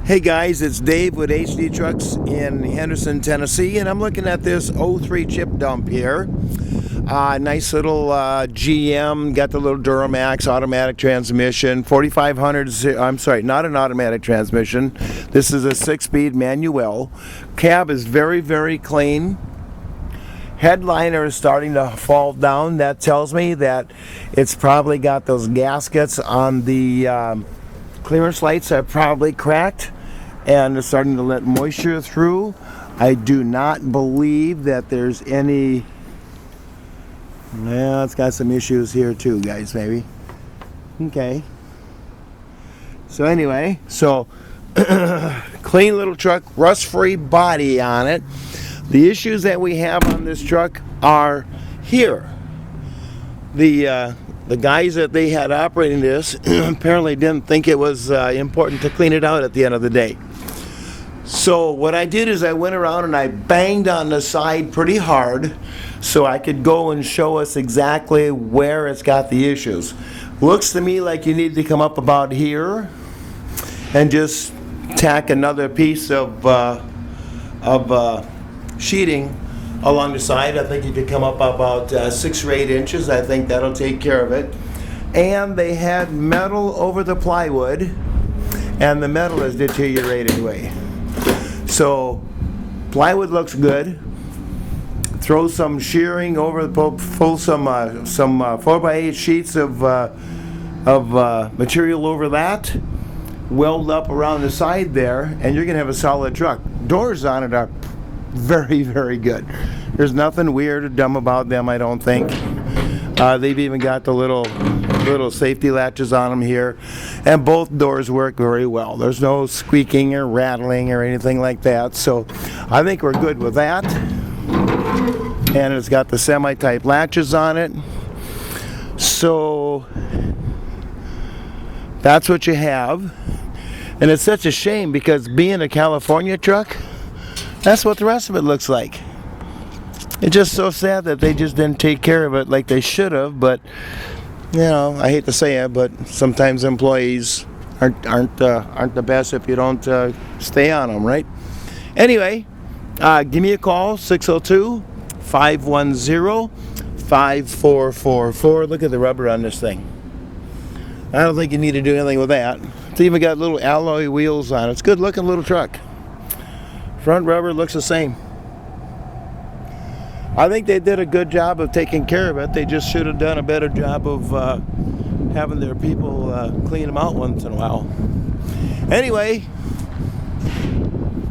Hey guys, it's Dave with HD Trucks in Henderson, Tennessee, and I'm looking at this '03 chip dump here. Nice little GM, got the little Duramax automatic transmission, 4500, I'm sorry, not an automatic transmission. This is a 6-speed manual. Cab is very, very clean. Headliner is starting to fall down. That tells me that it's probably got those gaskets on the clearance lights are probably cracked and it's starting to let moisture through. I do not believe that there's any. Well, it's got some issues here too, guys, maybe. Okay. So anyway, clean little truck, rust-free body on it. The issues that we have on this truck are here. The guys that they had operating this apparently didn't think it was important to clean it out at the end of the day. So what I did is I went around and I banged on the side pretty hard so I could go and show us exactly where it's got the issues. Looks to me like you need to come up about here and just tack another piece of sheeting along the side. I think you could come up about 6 or 8 inches. I think that'll take care of it. And they had metal over the plywood, and the metal is deteriorated anyway. So plywood looks good. Throw some shearing over the pull some 4x8 sheets of material over that. Weld up around the side there, and you're gonna have a solid truck. Doors on it are very, very good. There's nothing weird or dumb about them, I don't think. They've even got the little safety latches on them here, and both doors work very well. There's no squeaking or rattling or anything like that, so I think we're good with that. And it's got the semi-type latches on it, so that's what you have. And it's such a shame because being a California truck, that's what the rest of it looks like. It's just so sad that they just didn't take care of it like they should have. But you know, I hate to say it, but sometimes employees aren't the best if you don't stay on them, right? Anyway, give me a call, 602-510-5444. Look at the rubber on this thing. I don't think you need to do anything with that. It's even got little alloy wheels on it. It's a good looking little truck. Front rubber looks the same. I think they did a good job of taking care of it. They just should have done a better job of having their people clean them out once in a while. Anyway,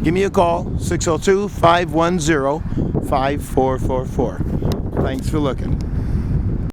give me a call, 602-510-5444. Thanks for looking.